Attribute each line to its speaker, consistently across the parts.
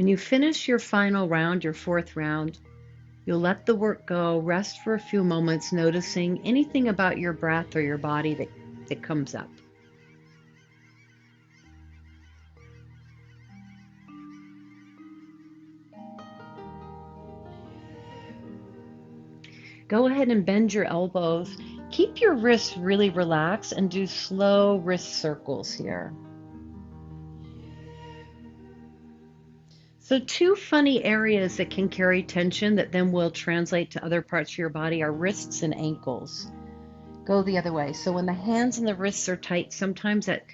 Speaker 1: When you finish your final round, your fourth round, you'll let the work go, rest for a few moments, noticing anything about your breath or your body that comes up. Go ahead and bend your elbows. Keep your wrists really relaxed and do slow wrist circles here. So two funny areas that can carry tension that then will translate to other parts of your body are wrists and ankles. Go the other way. So when the hands and the wrists are tight, sometimes that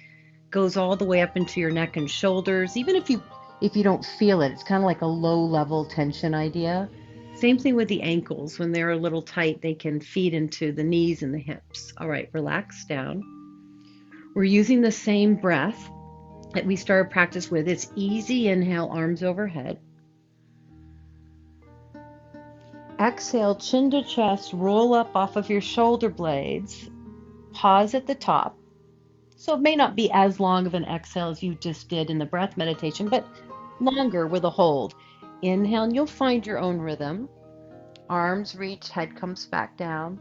Speaker 1: goes all the way up into your neck and shoulders. Even if you don't feel it, it's kind of like a low level tension idea. Same thing with the ankles. When they're a little tight, they can feed into the knees and the hips. All right, relax down. We're using the same breath that we started practice with. It's easy inhale, arms overhead. Exhale, chin to chest, roll up off of your shoulder blades. Pause at the top. So it may not be as long of an exhale as you just did in the breath meditation, but longer with a hold. Inhale, and you'll find your own rhythm. Arms reach, head comes back down.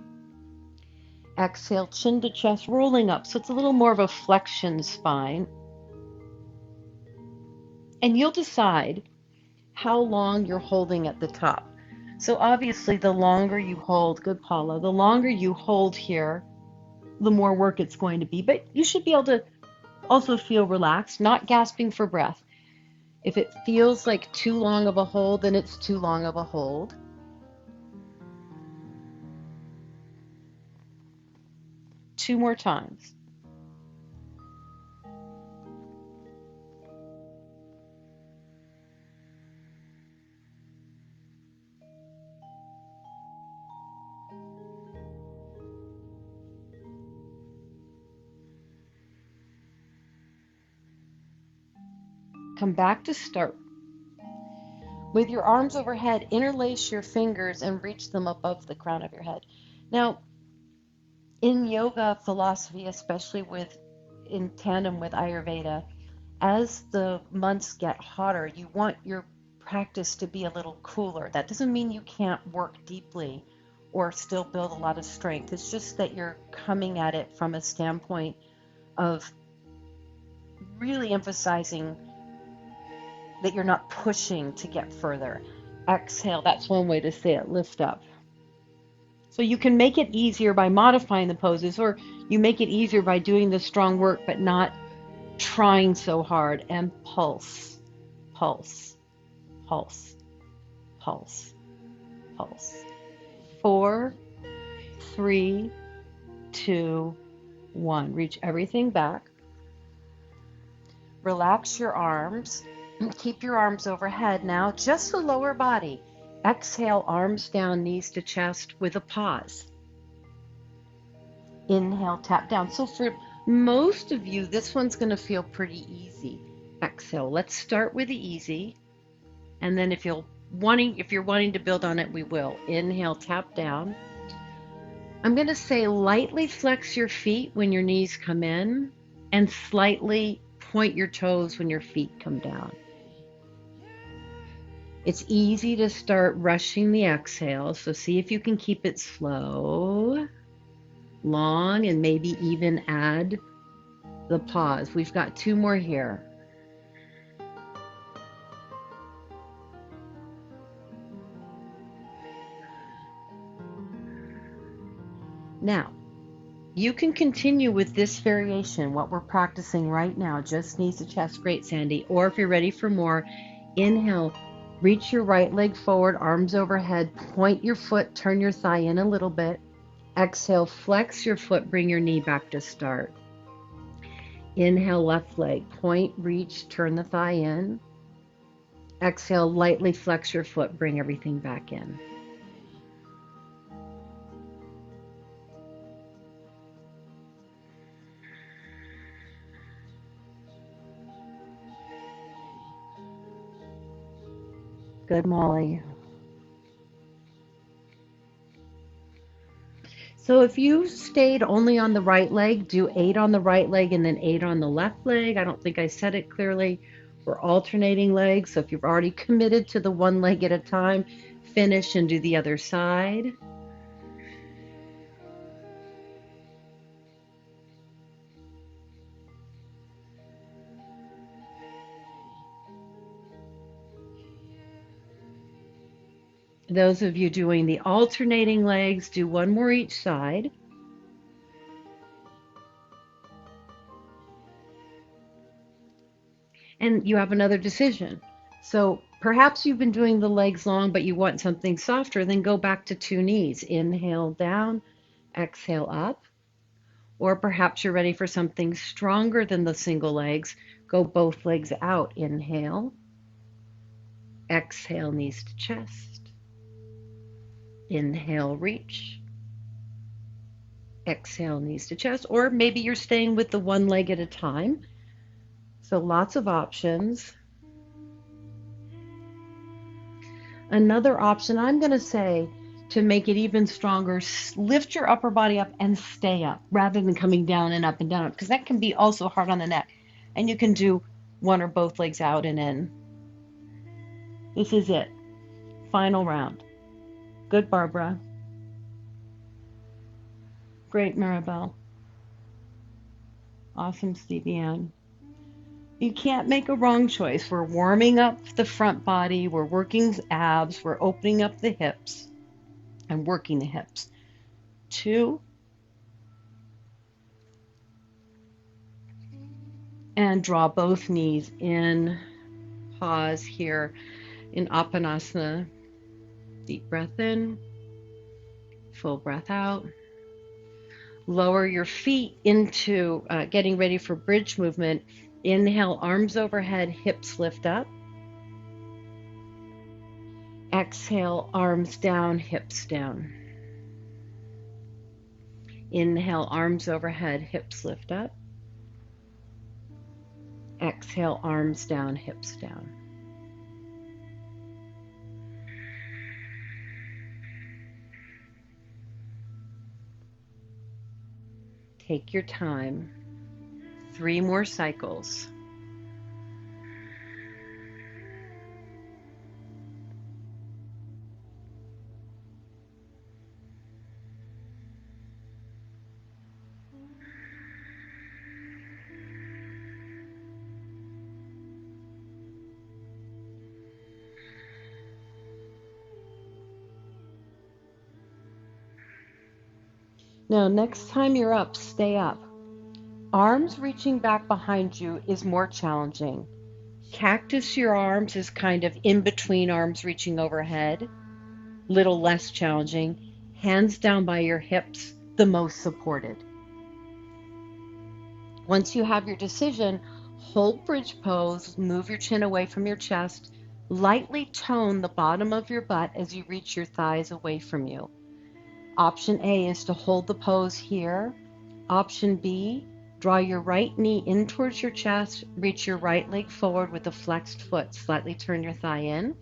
Speaker 1: Exhale, chin to chest, rolling up. So it's a little more of a flexion spine. And you'll decide how long you're holding at the top. So obviously, the longer you hold, good Paula, the longer you hold here, the more work it's going to be. But you should be able to also feel relaxed, not gasping for breath. If it feels like too long of a hold, then it's too long of a hold. Two more times. Come back to start. With your arms overhead, interlace your fingers and reach them above the crown of your head. Now, in yoga philosophy, especially in tandem with Ayurveda, as the months get hotter, you want your practice to be a little cooler. That doesn't mean you can't work deeply or still build a lot of strength. It's just that you're coming at it from a standpoint of really emphasizing that you're not pushing to get further. Exhale, that's one way to say it, lift up. So you can make it easier by modifying the poses, or you make it easier by doing the strong work but not trying so hard. And pulse, pulse, pulse, pulse, pulse. 4, 3, 2, 1. Reach everything back. Relax your arms. Keep your arms overhead now, just the lower body. Exhale, arms down, knees to chest with a pause. Inhale, tap down. So for most of you, this one's going to feel pretty easy. Exhale. Let's start with the easy. And then if you're wanting to build on it, we will. Inhale, tap down. I'm going to say lightly flex your feet when your knees come in and slightly point your toes when your feet come down. It's easy to start rushing the exhale, so see if you can keep it slow, long, and maybe even add the pause. We've got 2 more here. Now, you can continue with this variation, what we're practicing right now, just knees to chest, great Sandy, or if you're ready for more, inhale. Reach your right leg forward, arms overhead, point your foot, turn your thigh in a little bit. Exhale, flex your foot, bring your knee back to start. Inhale, left leg, point, reach, turn the thigh in. Exhale, lightly flex your foot, bring everything back in. Good, Molly. So if you stayed only on the right leg, do 8 on the right leg and then 8 on the left leg. I don't think I said it clearly. We're alternating legs, so if you've already committed to the one leg at a time, finish and do the other side. Those of you doing the alternating legs, do one more each side. And you have another decision. So perhaps you've been doing the legs long, but you want something softer, then go back to 2 knees. Inhale down, exhale up. Or perhaps you're ready for something stronger than the single legs. Go both legs out. Inhale, exhale, knees to chest. Inhale, reach. Exhale, knees to chest. Or maybe you're staying with the one leg at a time. So lots of options. Another option, I'm going to say, to make it even stronger, lift your upper body up and stay up rather than coming down and up and down, because that can be also hard on the neck. And you can do one or both legs out and in. This is it. Final round. Good, Barbara. Great, Maribel. Awesome, Stevie Ann. You can't make a wrong choice. We're warming up the front body. We're working abs. We're opening up the hips and working the hips. 2. And draw both knees in. Pause here in Apanasana. Deep breath in. Full breath out. Lower your feet into getting ready for bridge movement. Inhale, arms overhead, hips lift up. Exhale, arms down, hips down. Inhale, arms overhead, hips lift up. Exhale, arms down, hips down. Take your time. 3 more cycles. Now, next time you're up, stay up. Arms reaching back behind you is more challenging. Cactus your arms is kind of in between arms reaching overhead, little less challenging. Hands down by your hips, the most supported. Once you have your decision, hold bridge pose, move your chin away from your chest, lightly tone the bottom of your butt as you reach your thighs away from you. Option A is to hold the pose here. Option B, draw your right knee in towards your chest, reach your right leg forward with a flexed foot, slightly turn your thigh in,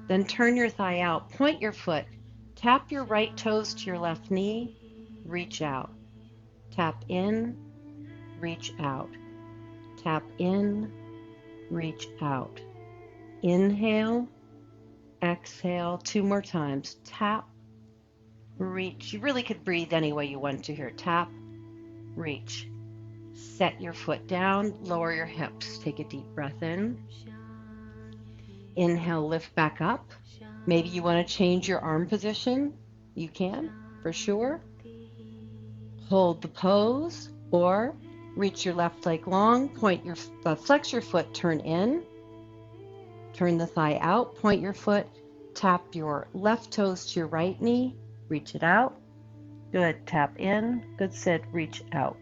Speaker 1: then turn your thigh out, point your foot, tap your right toes to your left knee, reach out, tap in, reach out, tap in, reach out. Inhale, exhale, 2 more times, tap, reach. You really could breathe any way you want to here. Tap, reach. Set your foot down, lower your hips. Take a deep breath in. Inhale, lift back up. Maybe you want to change your arm position. You can, for sure. Hold the pose, or reach your left leg long, flex your foot, turn in. Turn the thigh out, point your foot, tap your left toes to your right knee, reach it out. Good, tap in. Good, Sid, reach out.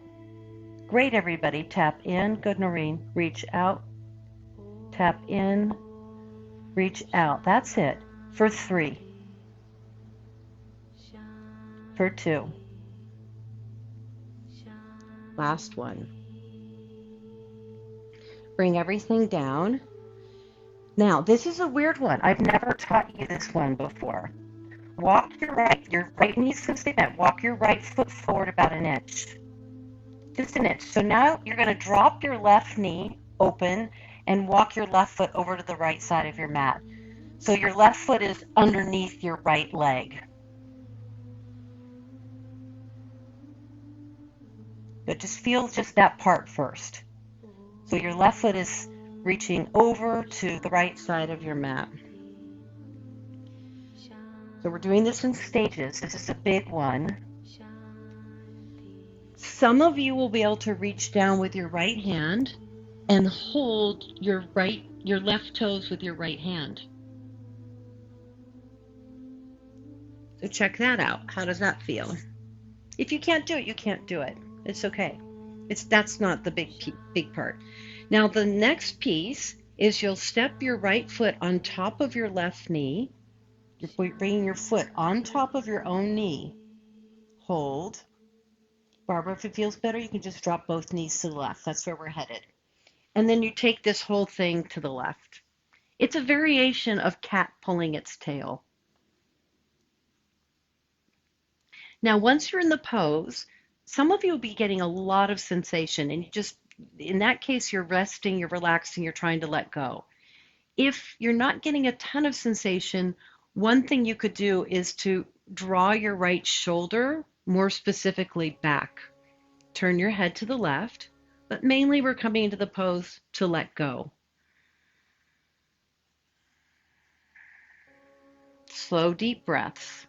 Speaker 1: Great, everybody, tap in. Good, Noreen, reach out. Tap in, reach out. That's it. For 3. For 2. Last one. Bring everything down. Now, this is a weird one. I've never taught you this one before. Walk your right knee is going to stay bent. Walk your right foot forward about an inch. Just an inch. So now you're going to drop your left knee open and walk your left foot over to the right side of your mat. So your left foot is underneath your right leg. But just feel just that part first. So your left foot is reaching over to the right side of your mat. So we're doing this in stages. This is a big one. Some of you will be able to reach down with your right hand and hold your left toes with your right hand. So check that out. How does that feel? If you can't do it, you can't do it. It's okay. That's not the big part. Now the next piece is you'll step your right foot on top of your left knee. You're bringing your foot on top of your own knee. Hold. Barbara, if it feels better, you can just drop both knees to the left. That's where we're headed. And then you take this whole thing to the left. It's a variation of cat pulling its tail. Now, once you're in the pose, some of you will be getting a lot of sensation, and in that case, you're resting, you're relaxing, you're trying to let go. If you're not getting a ton of sensation, one thing you could do is to draw your right shoulder more specifically back. Turn your head to the left, but mainly we're coming into the pose to let go. Slow, deep breaths.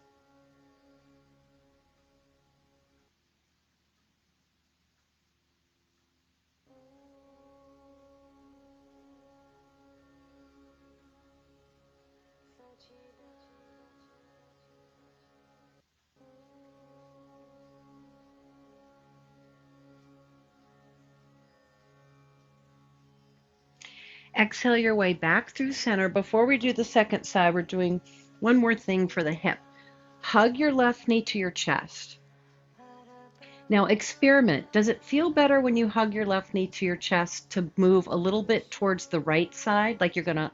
Speaker 1: Exhale your way back through center. Before we do the second side, we're doing one more thing for the hip. Hug your left knee to your chest. Now experiment. Does it feel better when you hug your left knee to your chest to move a little bit towards the right side, like you're going to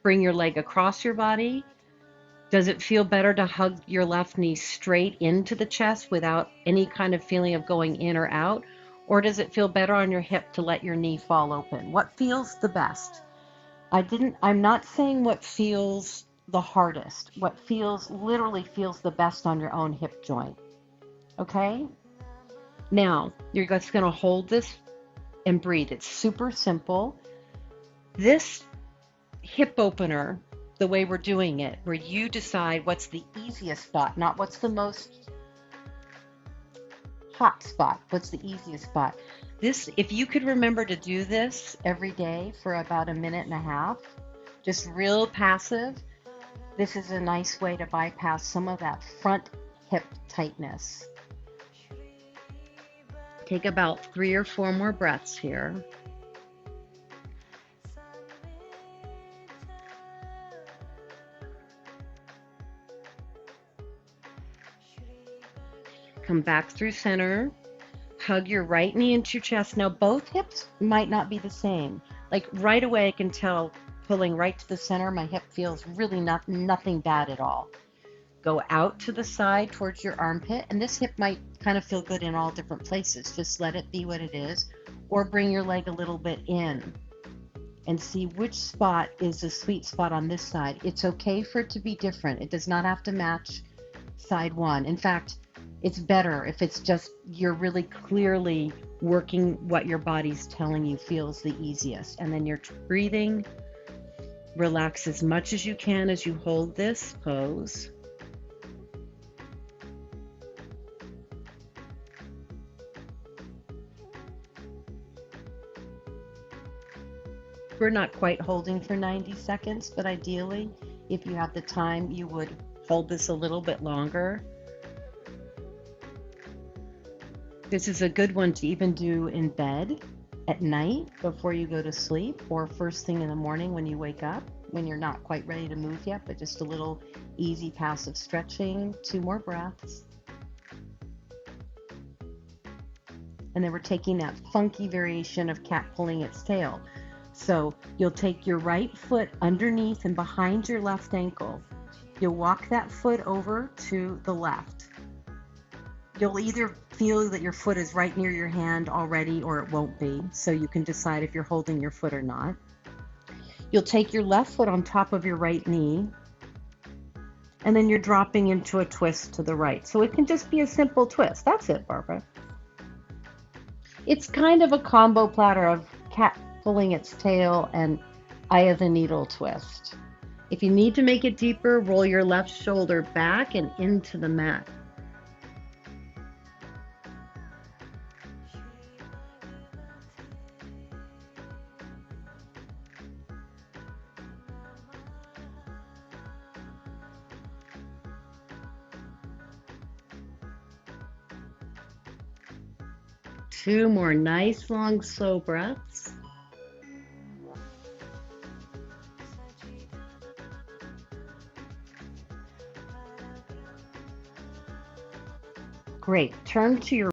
Speaker 1: bring your leg across your body? Does it feel better to hug your left knee straight into the chest without any kind of feeling of going in or out? Or does it feel better on your hip to let your knee fall open? What feels the best? I'm not saying what feels the hardest. What literally feels the best on your own hip joint. Okay? Now, you're just going to hold this and breathe. It's super simple. This hip opener, the way we're doing it, where you decide what's the easiest spot, not what's the most hot spot, what's the easiest spot. If you could remember to do this every day for about a minute and a half, just real passive, this is a nice way to bypass some of that front hip tightness. Take about 3 or 4 more breaths here. Come back through center. Hug your right knee into your chest. Now both hips might not be the same. Like right away I can tell pulling right to the center, my hip feels really nothing bad at all. Go out to the side towards your armpit, and this hip might kind of feel good in all different places. Just let it be what it is, or bring your leg a little bit in and see which spot is the sweet spot on this side. It's okay for it to be different. It does not have to match side one. In fact, it's better if it's just you're really clearly working what your body's telling you feels the easiest. And then you're breathing. Relax as much as you can as you hold this pose. We're not quite holding for 90 seconds, but ideally, if you have the time, you would hold this a little bit longer. This is a good one to even do in bed at night before you go to sleep, or first thing in the morning when you wake up, when you're not quite ready to move yet, but just a little easy passive stretching. 2 more breaths. And then we're taking that funky variation of cat pulling its tail. So you'll take your right foot underneath and behind your left ankle. You'll walk that foot over to the left. You'll either Feel that your foot is right near your hand already, or it won't be, so you can decide if you're holding your foot or not. You'll take your left foot on top of your right knee, and then you're dropping into a twist to the right. So it can just be a simple twist. That's it, Barbara. It's kind of a combo platter of cat pulling its tail and eye of the needle twist. If you need to make it deeper, roll your left shoulder back and into the mat. Two more nice long slow breaths. Great. Turn to your